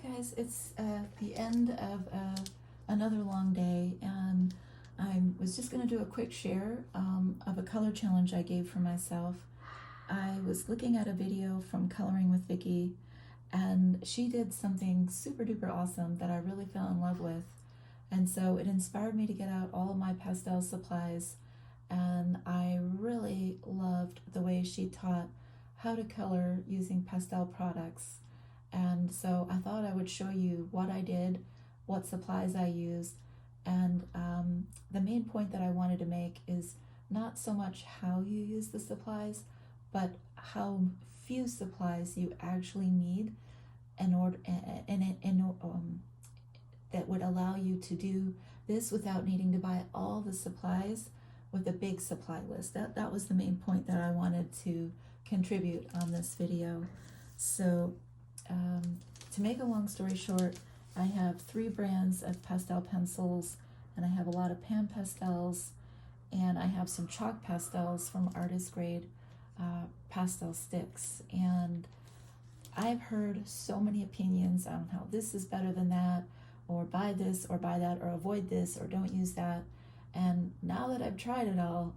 Hi guys, it's the end of another long day, and I was just going to do a quick share of a color challenge I gave for myself. I was looking at a video from Coloring with Vicky, and she did something super duper awesome that I really fell in love with, and so it inspired me to get out all of my pastel supplies, and I really loved the way she taught how to color using pastel products. And so I thought I would show you what I did, what supplies I used, and the main point that I wanted to make is not so much how you use the supplies, but how few supplies you actually need in order that would allow you to do this without needing to buy all the supplies with a big supply list. That was the main point that I wanted to contribute on this video. So to make a long story short, I have 3 brands of pastel pencils, and I have a lot of pan pastels, and I have some chalk pastels from artist grade pastel sticks. And I've heard so many opinions on how this is better than that, or buy this or buy that, or avoid this or don't use that. And now that I've tried it all,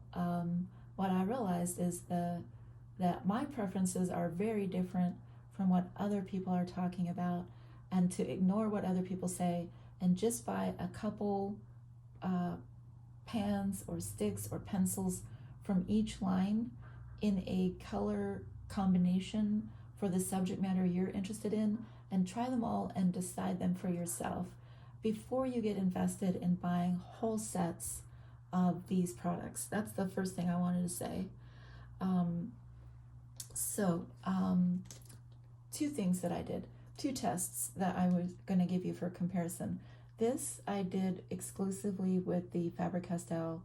what I realized is that my preferences are very different from what other people are talking about, and to ignore what other people say and just buy a couple pans or sticks or pencils from each line in a color combination for the subject matter you're interested in, and try them all and decide them for yourself before you get invested in buying whole sets of these products. That's the first thing I wanted to say. Two things that I did, 2 tests that I was going to give you for comparison. This I did exclusively with the Faber Castell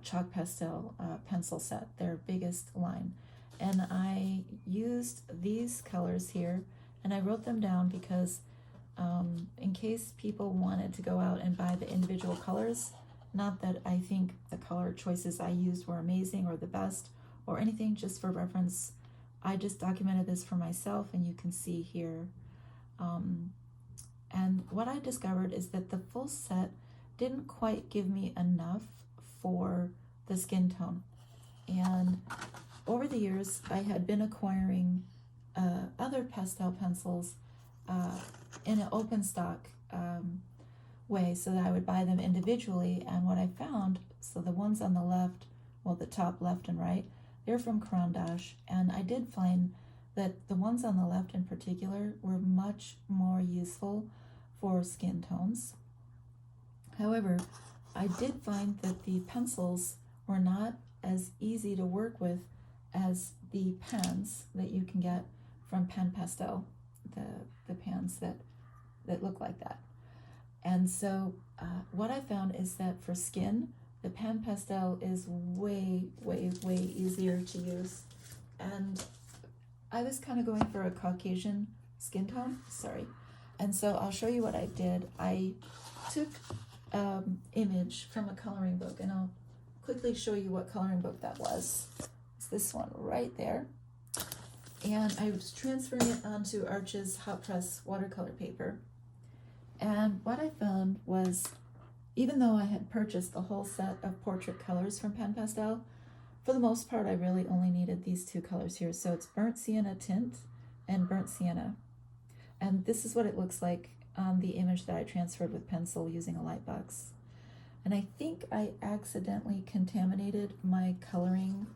chalk pastel pencil set, their biggest line. And I used these colors here, and I wrote them down because in case people wanted to go out and buy the individual colors, not that I think the color choices I used were amazing or the best or anything, just for reference, I just documented this for myself, and you can see here. And what I discovered is that the full set didn't quite give me enough for the skin tone. And over the years, I had been acquiring other pastel pencils in an open stock way, so that I would buy them individually. And what I found, so the ones on the left, well, the top left and right, they're from Caran, and I did find that the ones on the left in particular were much more useful for skin tones. However, I did find that the pencils were not as easy to work with as the pans that you can get from Pan Pastell, the pans that look like that. And so what I found is that for skin, the Pan Pastell is way easier to use. And I was kind of going for a Caucasian skin tone, and so I'll show you what I did. I took image from a coloring book, and I'll quickly show you what coloring book that was. It's this one right there. And I was transferring it onto Arch's hot press watercolor paper. And what I found was, even though I had purchased a whole set of portrait colors from Pan Pastell, for the most part I really only needed these 2 colors here. So it's Burnt Sienna Tint and Burnt Sienna. And this is what it looks like on the image that I transferred with pencil using a light box. And I think I accidentally contaminated my coloring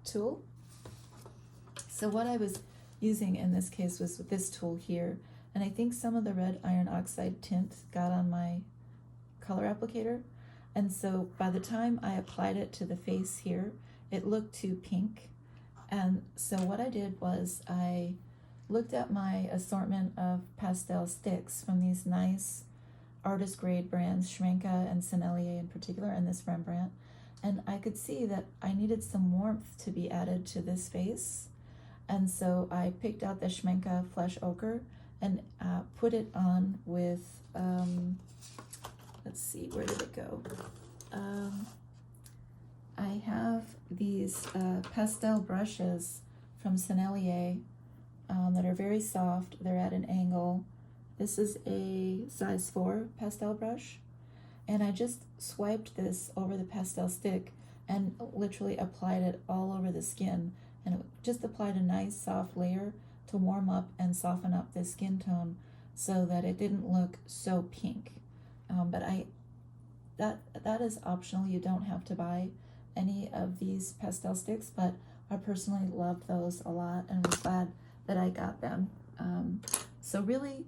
tool. So what I was using in this case was this tool here, and I think some of the red iron oxide tint got on my color applicator, and so by the time I applied it to the face here, it looked too pink. And so what I did was I looked at my assortment of pastel sticks from these nice artist grade brands, Shemenka and Sienna in particular, and this Rembrandt, and I could see that I needed some warmth to be added to this face. And so I picked out the Shemenka Flesh Ochre and put it on with, let's see, where did it go? I have these pastel brushes from Sienna that are very soft. They're at an angle, This is a size 4 pastel brush, and I just swiped this over the pastel stick and literally applied it all over the skin, and it just applied a nice soft layer to warm up and soften up the skin tone so that it didn't look so pink. But that is optional. You don't have to buy any of these pastel sticks, but I personally loved those a lot and was glad that I got them. So really,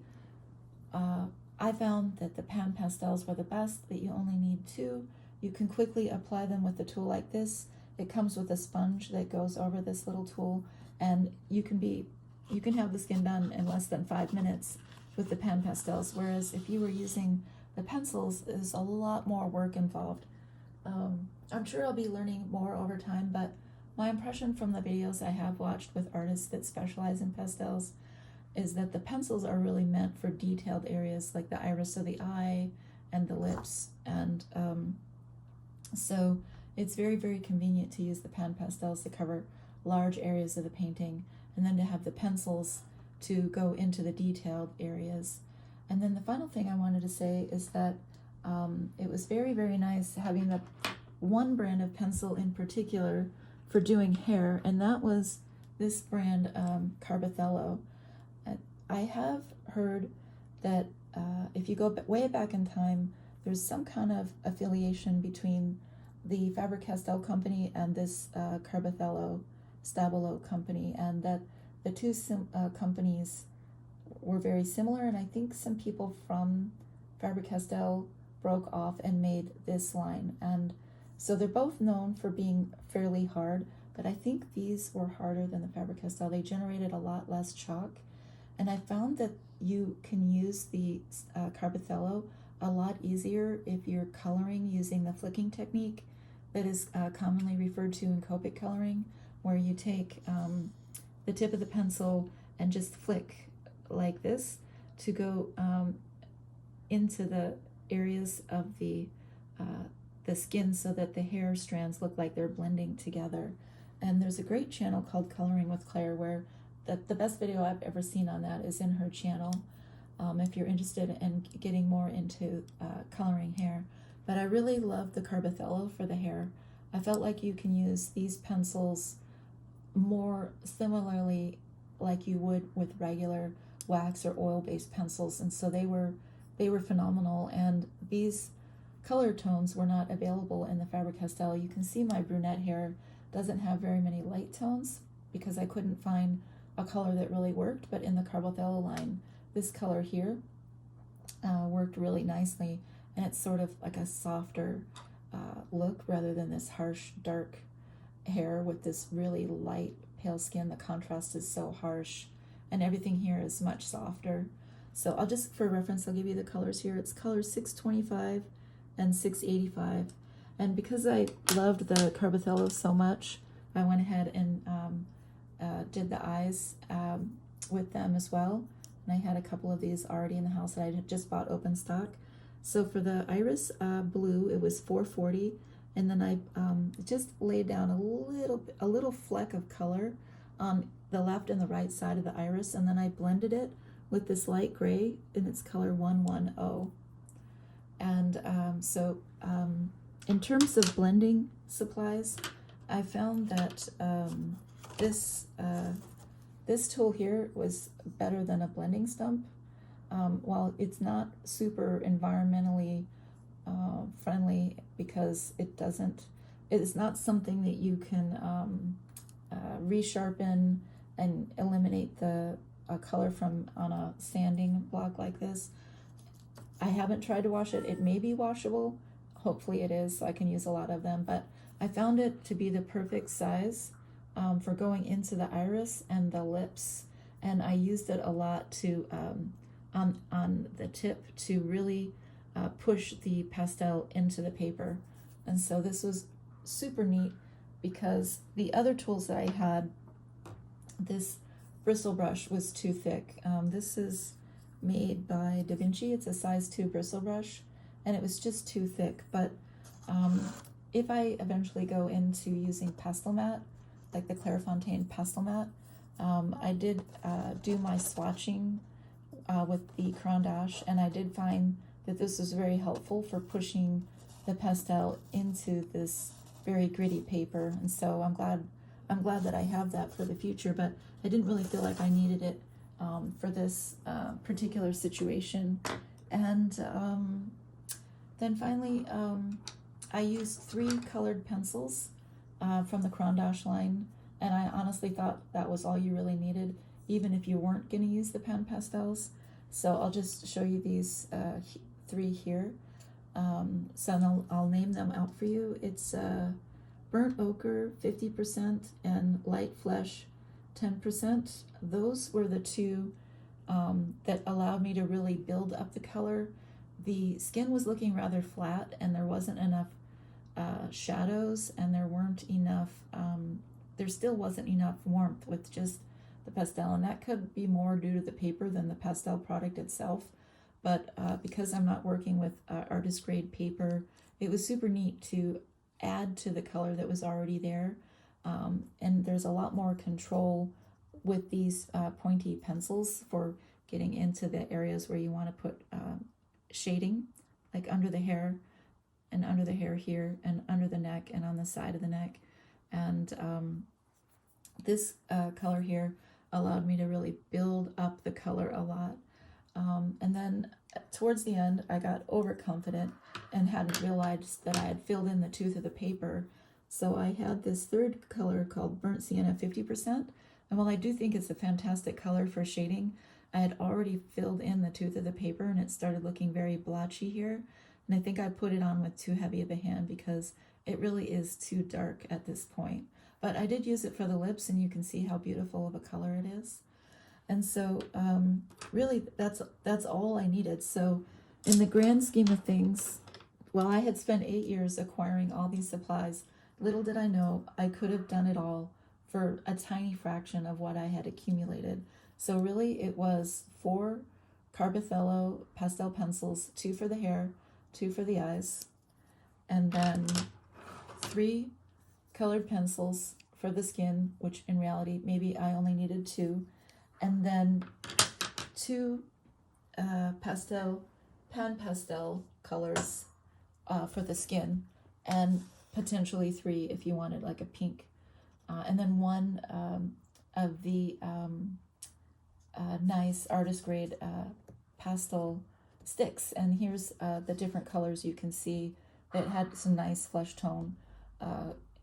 I found that the Pan Pastels were the best, that you only need 2. You can quickly apply them with a tool like this. It comes with a sponge that goes over this little tool, and you can have the skin done in less than 5 minutes with the Pan Pastels, whereas if you were using the pencils, there's a lot more work involved. I'm sure I'll be learning more over time, but my impression from the videos I have watched with artists that specialize in pastels is that the pencils are really meant for detailed areas like the iris of the eye and the lips, and so it's very, very convenient to use the Pan Pastels to cover large areas of the painting, and then to have the pencils to go into the detailed areas. And then the final thing I wanted to say is that it was very, very nice having the one brand of pencil in particular for doing hair, and that was this brand, Carbothello. I have heard that if you go way back in time, there's some kind of affiliation between the Faber Castell company and this Carbothello Stabilo company, and that the two companies were very similar, and I think some people from Faber Castell broke off and made this line, and so they're both known for being fairly hard, but I think these were harder than the Faber Castell. They generated a lot less chalk, and I found that you can use the Carbothello a lot easier if you're coloring using the flicking technique that is commonly referred to in Copic coloring, where you take the tip of the pencil and just flick like this to go into the areas of the skin so that the hair strands look like they're blending together. And there's a great channel called Coloring with Claire where the best video I've ever seen on that is in her channel, if you're interested in getting more into coloring hair. But I really love the Carbothello for the hair. I felt like you can use these pencils more similarly like you would with regular wax or oil-based pencils, and so they were phenomenal. And these color tones were not available in the Faber Castell. You can see my brunette hair doesn't have very many light tones because I couldn't find a color that really worked, but in the Carbothello line, this color here worked really nicely, and it's sort of like a softer look rather than this harsh dark hair with this really light pale skin. The contrast is so harsh, and everything here is much softer. So I'll just, for reference, I'll give you the colors here. It's colors 625 and 685, and because I loved the Carbothello so much, I went ahead and did the eyes with them as well. And I had a couple of these already in the house that I had just bought open stock. So for the iris blue, it was $4.40, and then I just laid down a little fleck of color on the left and the right side of the iris, and then I blended it with this light gray, and it's color 110. And so in terms of blending supplies, I found that this tool here was better than a blending stump. While it's not super environmentally friendly because it's not something that you can resharpen and eliminate the color from on a sanding block like this. I haven't tried to wash it. It may be washable. Hopefully it is, so I can use a lot of them, but I found it to be the perfect size for going into the iris and the lips, and I used it a lot to on the tip to really push the pastel into the paper. And so this was super neat because the other tools that I had, this bristle brush was too thick. This is made by Da Vinci. It's a size 2 bristle brush, and it was just too thick. But if I eventually go into using pastel mat, like the Clairefontaine pastel mat, I did do my swatching with the Caran d'Ache, and I did find that this was very helpful for pushing the pastel into this very gritty paper, and so I'm glad that I have that for the future, but I didn't really feel like I needed it for this particular situation. And then finally, I used 3 colored pencils from the Caran d'Ache line, and I honestly thought that was all you really needed, even if you weren't going to use the Pan Pastels. So I'll just show you these 3 here. So I'll name them out for you. It's burnt ochre 50% and light flesh 10%. Those were the 2 that allowed me to really build up the color. The skin was looking rather flat, and there wasn't enough shadows, and there still wasn't enough warmth with just the pastel, and that could be more due to the paper than the pastel product itself. But because I'm not working with artist grade paper, it was super neat to add to the color that was already there. And there's a lot more control with these pointy pencils for getting into the areas where you want to put shading, like under the hair, and under the hair here, and under the neck, and on the side of the neck. And this color here allowed me to really build up the color a lot. And then towards the end, I got overconfident and hadn't realized that I had filled in the tooth of the paper. So I had this 3rd color called Burnt Sienna 50%. And while I do think it's a fantastic color for shading, I had already filled in the tooth of the paper, and it started looking very blotchy here. And I think I put it on with too heavy of a hand because it really is too dark at this point. But I did use it for the lips, and you can see how beautiful of a color it is. And so really that's all I needed. So in the grand scheme of things, well, I had spent 8 years acquiring all these supplies. Little did I know I could have done it all for a tiny fraction of what I had accumulated. So really it was 4 Carbothello pastel pencils, 2 for the hair, 2 for the eyes, and then 3 colored pencils for the skin, which in reality maybe I only needed 2, and then 2 Pan Pastel colors for the skin, and potentially 3 if you wanted like a pink, and then 1 of the nice artist grade pastel sticks. And here's the different colors you can see that had some nice flesh tone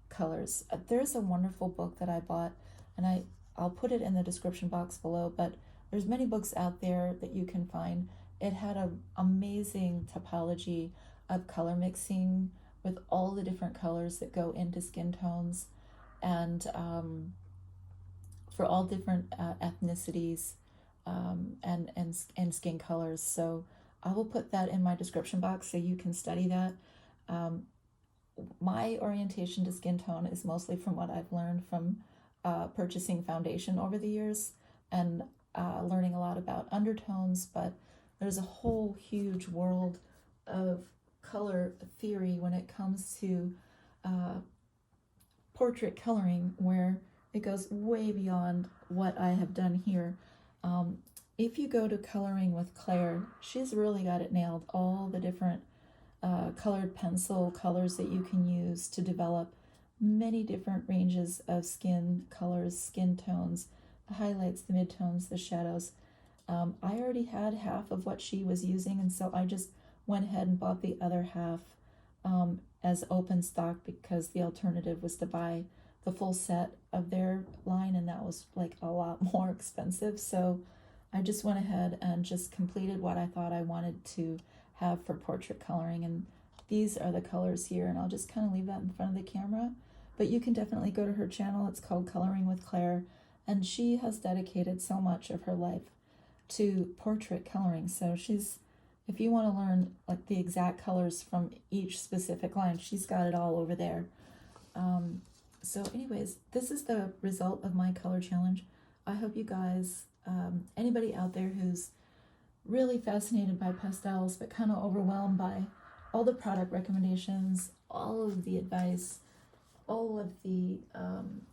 colors. There's a wonderful book that I bought, and I'll put it in the description box below, but there's many books out there that you can find. It had an amazing typology of color mixing with all the different colors that go into skin tones, and for all different ethnicities and skin colors. So I will put that in my description box so you can study that. My orientation to skin tone is mostly from what I've learned from purchasing foundation over the years, and learning a lot about undertones, but there's a whole huge world of color theory when it comes to portrait coloring, where it goes way beyond what I have done here. If you go to Coloring with Claire, she's really got it nailed, all the different colored pencil colors that you can use to develop many different ranges of skin colors, skin tones, the highlights, the midtones, the shadows. I already had half of what she was using, and so I just went ahead and bought the other half as open stock, because the alternative was to buy the full set of their line, and that was like a lot more expensive. So I just went ahead and just completed what I thought I wanted to have for portrait coloring, and these are the colors here, and I'll just kind of leave that in front of the camera. But you can definitely go to her channel. It's called Coloring with Claire, and she has dedicated so much of her life to portrait coloring. So if you want to learn like the exact colors from each specific line, she's got it all over there. So anyways, this is the result of my color challenge. I hope you guys, anybody out there who's really fascinated by pastels but kind of overwhelmed by all the product recommendations, all of the advice, all of the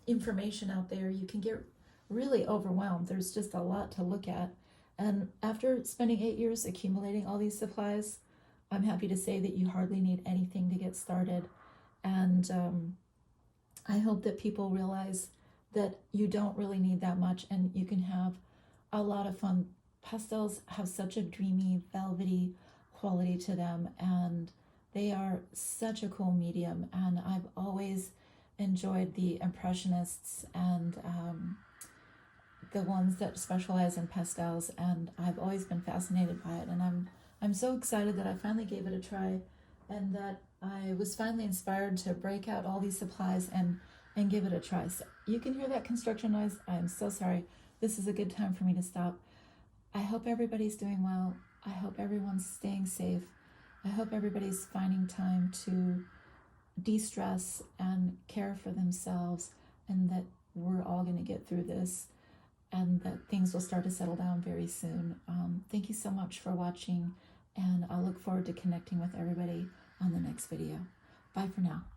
information out there, you can get really overwhelmed. There's just a lot to look at. And after spending 8 years accumulating all these supplies, I'm happy to say that you hardly need anything to get started. And I hope that people realize that you don't really need that much and you can have a lot of fun. Pastels have such a dreamy, velvety quality to them, and they are such a cool medium. And I've always enjoyed the Impressionists and the ones that specialize in pastels, and I've always been fascinated by it. And I'm so excited that I finally gave it a try, and that I was finally inspired to break out all these supplies and give it a try. So you can hear that construction noise. I'm so sorry. This is a good time for me to stop. I hope everybody's doing well. I hope everyone's staying safe. I hope everybody's finding time to de-stress and care for themselves, and that we're all going to get through this, and that things will start to settle down very soon. Thank you so much for watching, and I look forward to connecting with everybody on the next video. Bye for now.